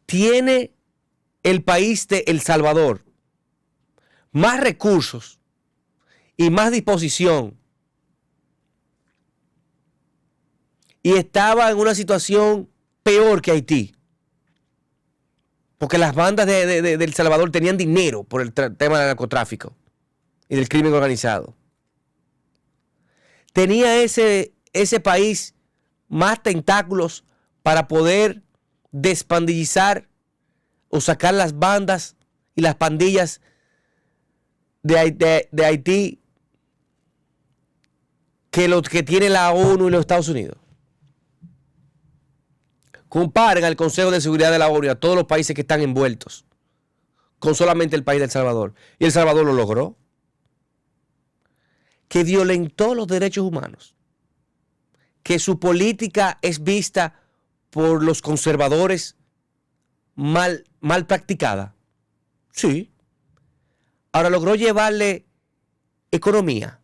tiene el país de El Salvador más recursos y más disposición, y estaba en una situación peor que Haití, porque las bandas de El Salvador tenían dinero por el tema del narcotráfico y del crimen organizado. Tenía ese país más tentáculos para poder despandillizar o sacar las bandas y las pandillas de Haití que lo que tiene la ONU y los Estados Unidos. Comparen al Consejo de Seguridad de la ONU y a todos los países que están envueltos con solamente el país de El Salvador. Y El Salvador lo logró. Que violentó los derechos humanos. Que su política es vista por los conservadores mal practicada. Sí. Ahora logró llevarle economía.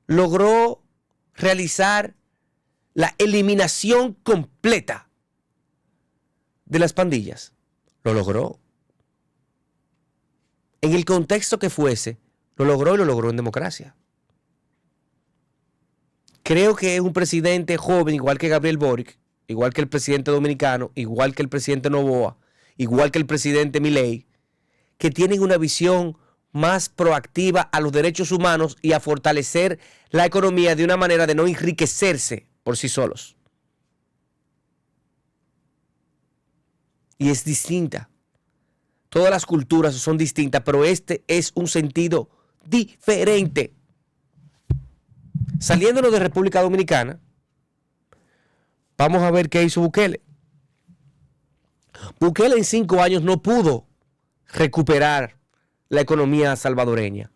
Logró realizar la eliminación completa de las pandillas. Lo logró. En el contexto que fuese, lo logró y lo logró en democracia. Creo que es un presidente joven, igual que Gabriel Boric, igual que el presidente dominicano, igual que el presidente Noboa, igual que el presidente Milei, que tienen una visión más proactiva a los derechos humanos y a fortalecer la economía de una manera de no enriquecerse por sí solos. Y es distinta. Todas las culturas son distintas, pero este es un sentido diferente. Saliéndonos de República Dominicana, vamos a ver qué hizo Bukele. Bukele en 5 años no pudo recuperar la economía salvadoreña,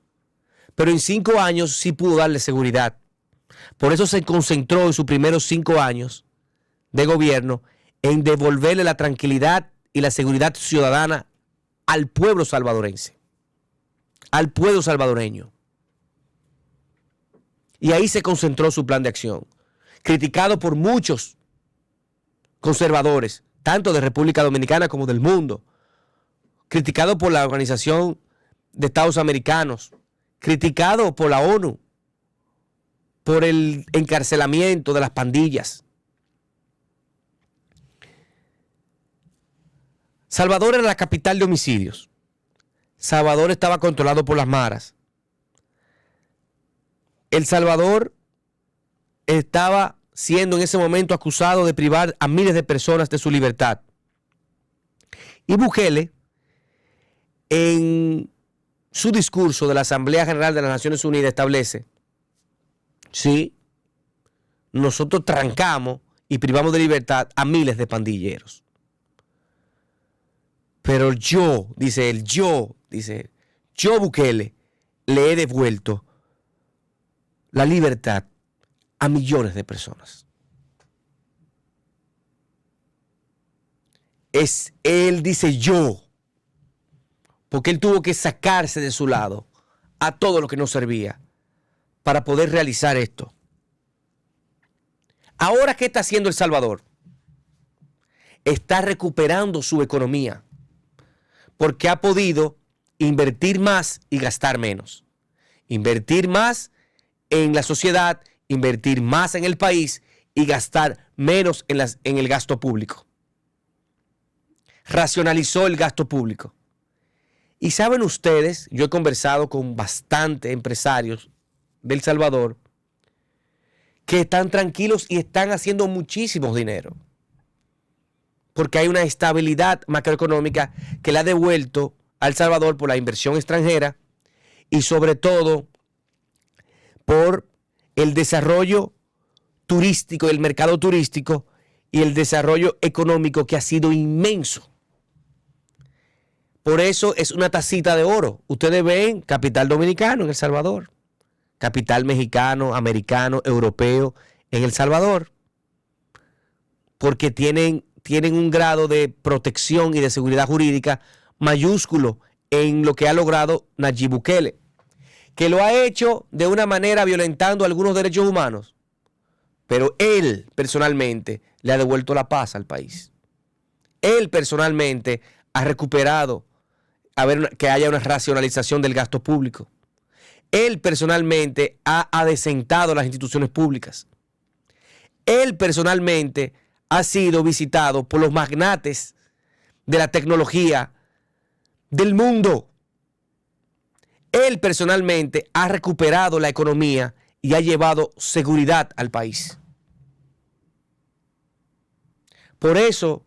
pero en 5 años sí pudo darle seguridad. Por eso se concentró en sus primeros 5 años de gobierno en devolverle la tranquilidad y la seguridad ciudadana al pueblo salvadorense, al pueblo salvadoreño. Y ahí se concentró su plan de acción, criticado por muchos conservadores, tanto de República Dominicana como del mundo, criticado por la Organización de Estados Americanos, criticado por la ONU, por el encarcelamiento de las pandillas. Salvador era la capital de homicidios. Salvador estaba controlado por las maras. El Salvador estaba siendo en ese momento acusado de privar a miles de personas de su libertad. Y Bukele, en su discurso de la Asamblea General de las Naciones Unidas, establece: sí, nosotros trancamos y privamos de libertad a miles de pandilleros. Pero yo, dice él, yo Bukele, le he devuelto la libertad a millones de personas. Él dice yo, porque él tuvo que sacarse de su lado a todo lo que no servía para poder realizar esto. Ahora, ¿qué está haciendo El Salvador? Está recuperando su economía, porque ha podido invertir más y gastar menos. Invertir más en la sociedad, invertir más en el país y gastar menos en el gasto público. Racionalizó el gasto público. Y saben ustedes, yo he conversado con bastantes empresarios de El Salvador que están tranquilos y están haciendo muchísimo dinero, porque hay una estabilidad macroeconómica que le ha devuelto a El Salvador por la inversión extranjera y sobre todo por el desarrollo turístico, el mercado turístico y el desarrollo económico que ha sido inmenso. Por eso es una tacita de oro. Ustedes ven capital dominicano en El Salvador, capital mexicano, americano, europeo en El Salvador, porque tienen un grado de protección y de seguridad jurídica mayúsculo en lo que ha logrado Nayib Bukele, que lo ha hecho de una manera violentando algunos derechos humanos, pero él personalmente le ha devuelto la paz al país Él personalmente ha recuperado que haya una racionalización del gasto público. Él personalmente ha adecentado las instituciones públicas. Él personalmente ha sido visitado por los magnates de la tecnología del mundo. Él personalmente ha recuperado la economía y ha llevado seguridad al país. Por eso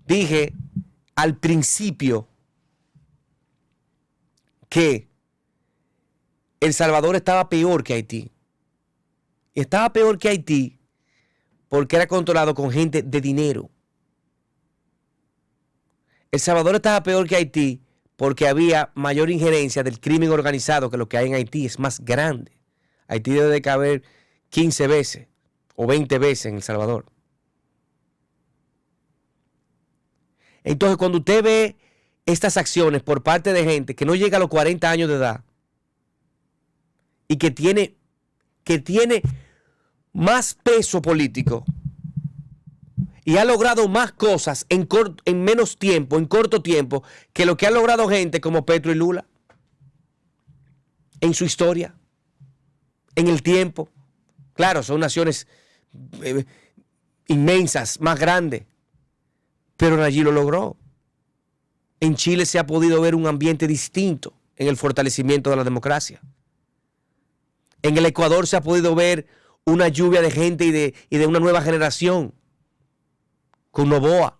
dije al principio que El Salvador estaba peor que Haití. Y estaba peor que Haití porque era controlado con gente de dinero. El Salvador estaba peor que Haití porque había mayor injerencia del crimen organizado, que lo que hay en Haití es más grande. Haití debe de caber 15 veces o 20 veces en El Salvador. Entonces, cuando usted ve estas acciones por parte de gente que no llega a los 40 años de edad y que tiene más peso político y ha logrado más cosas en menos tiempo, en corto tiempo, que lo que han logrado gente como Petro y Lula en su historia, en el tiempo. Claro, son naciones inmensas, más grandes, pero allí lo logró. En Chile se ha podido ver un ambiente distinto en el fortalecimiento de la democracia. En el Ecuador se ha podido ver una lluvia de gente y de una nueva generación con Noboa.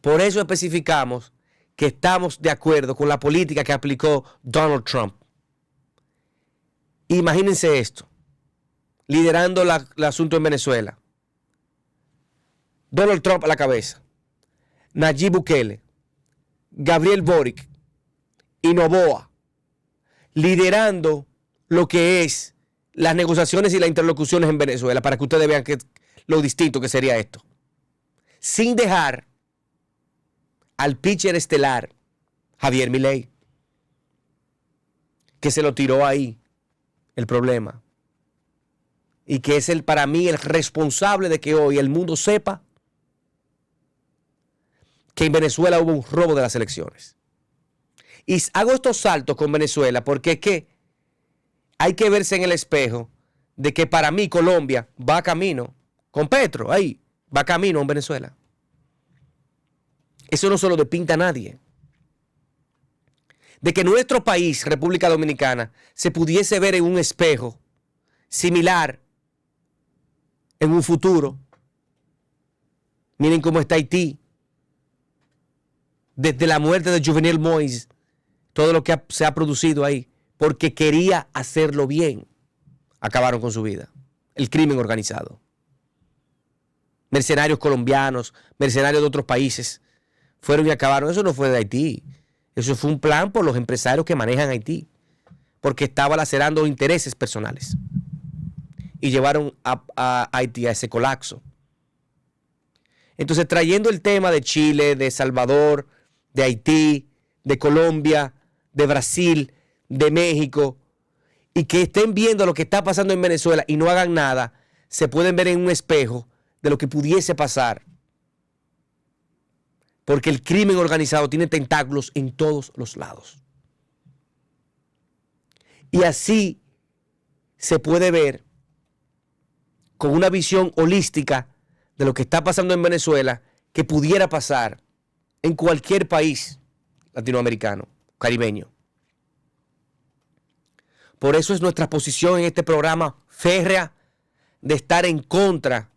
Por eso especificamos que estamos de acuerdo con la política que aplicó Donald Trump. Imagínense esto, liderando el asunto en Venezuela. Donald Trump a la cabeza, Nayib Bukele, Gabriel Boric y Noboa, liderando lo que es las negociaciones y las interlocuciones en Venezuela, para que ustedes vean lo distinto que sería esto. Sin dejar al pitcher estelar, Javier Milei, que se lo tiró ahí el problema. Y que es para mí el responsable de que hoy el mundo sepa que en Venezuela hubo un robo de las elecciones. Y hago estos saltos con Venezuela porque es que hay que verse en el espejo de que para mí Colombia va camino, con Petro ahí, va camino en Venezuela. Eso no se lo despinta a nadie. De que nuestro país, República Dominicana, se pudiese ver en un espejo similar en un futuro. Miren cómo está Haití. Desde la muerte de Jovenel Moïse, todo lo que se ha producido ahí, porque quería hacerlo bien, acabaron con su vida. El crimen organizado. Mercenarios colombianos, mercenarios de otros países, fueron y acabaron. Eso no fue de Haití. Eso fue un plan por los empresarios que manejan Haití, porque estaba lacerando intereses personales. Y llevaron a Haití a ese colapso. Entonces, trayendo el tema de Chile, de Salvador, de Haití, de Colombia, de Brasil, de México, y que estén viendo lo que está pasando en Venezuela y no hagan nada, se pueden ver en un espejo de lo que pudiese pasar. Porque el crimen organizado tiene tentáculos en todos los lados. Y así se puede ver con una visión holística de lo que está pasando en Venezuela, que pudiera pasar en cualquier país latinoamericano, caribeño. Por eso es nuestra posición en este programa férrea de estar en contra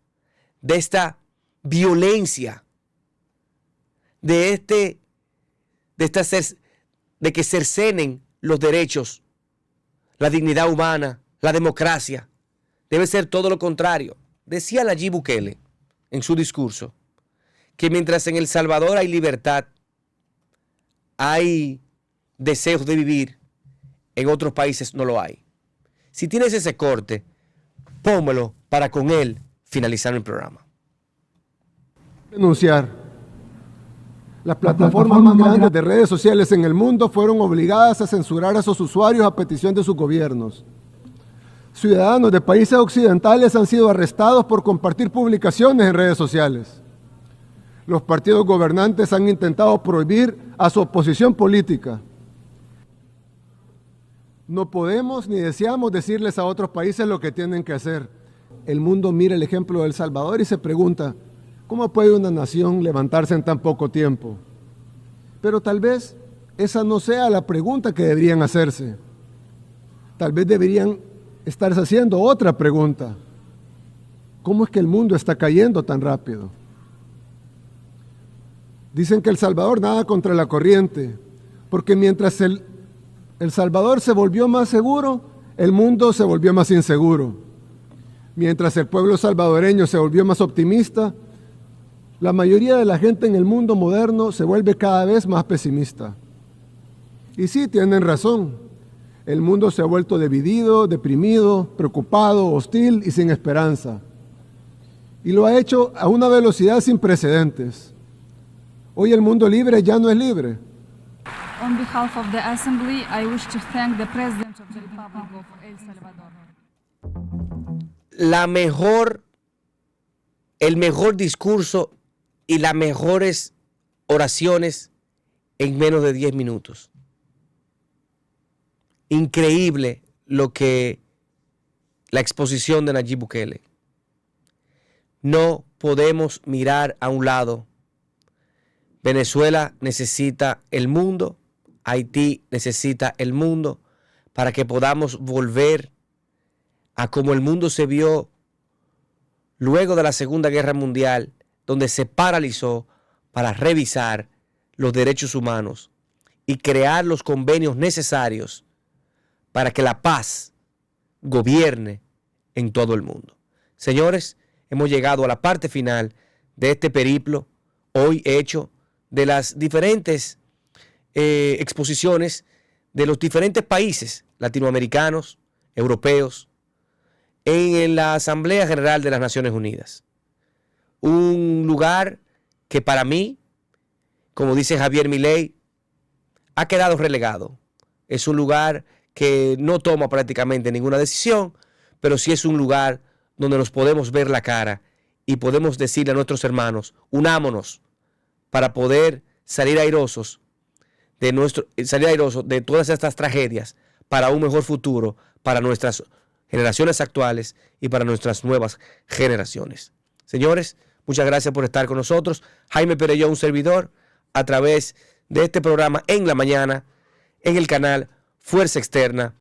de esta violencia, de que cercenen los derechos, la dignidad humana, la democracia. Debe ser todo lo contrario. Decía Nayib Bukele en su discurso que mientras en El Salvador hay libertad, hay deseos de vivir, en otros países no lo hay. Si tienes ese corte, pónmelo para con él finalizar el programa. Denunciar. Las plataformas más grandes de redes sociales en el mundo fueron obligadas a censurar a sus usuarios a petición de sus gobiernos. ciudadanos de países occidentales han sido arrestados por compartir publicaciones en redes sociales. Los partidos gobernantes han intentado prohibir a su oposición política. No podemos ni deseamos decirles a otros países lo que tienen que hacer. El mundo mira el ejemplo de El Salvador y se pregunta, ¿cómo puede una nación levantarse en tan poco tiempo? Pero tal vez esa no sea la pregunta que deberían hacerse. Tal vez deberían estarse haciendo otra pregunta. ¿Cómo es que el mundo está cayendo tan rápido? Dicen que El Salvador nada contra la corriente, porque mientras El Salvador se volvió más seguro, el mundo se volvió más inseguro. Mientras el pueblo salvadoreño se volvió más optimista, la mayoría de la gente en el mundo moderno se vuelve cada vez más pesimista. Y sí, tienen razón. El mundo se ha vuelto dividido, deprimido, preocupado, hostil y sin esperanza. Y lo ha hecho a una velocidad sin precedentes. Hoy el mundo libre ya no es libre. On behalf of the Assembly, I wish to thank the President of the Republic of El Salvador. El mejor discurso y las mejores oraciones en menos de 10 minutos. Increíble la exposición de Nayib Bukele. No podemos mirar a un lado. Venezuela necesita el mundo, Haití necesita el mundo para que podamos volver a como el mundo se vio luego de la Segunda Guerra Mundial, donde se paralizó para revisar los derechos humanos y crear los convenios necesarios para que la paz gobierne en todo el mundo. Señores, hemos llegado a la parte final de este periplo, hoy hecho de las diferentes exposiciones de los diferentes países latinoamericanos, europeos, en la Asamblea General de las Naciones Unidas. Un lugar que para mí, como dice Javier Milei, ha quedado relegado. Es un lugar que no toma prácticamente ninguna decisión, pero sí es un lugar donde nos podemos ver la cara y podemos decirle a nuestros hermanos, unámonos para poder salir airosos de todas estas tragedias para un mejor futuro para nuestras generaciones actuales y para nuestras nuevas generaciones. Señores, muchas gracias por estar con nosotros. Jaime Perelló, un servidor, a través de este programa en la mañana, en el canal Fuerza Externa.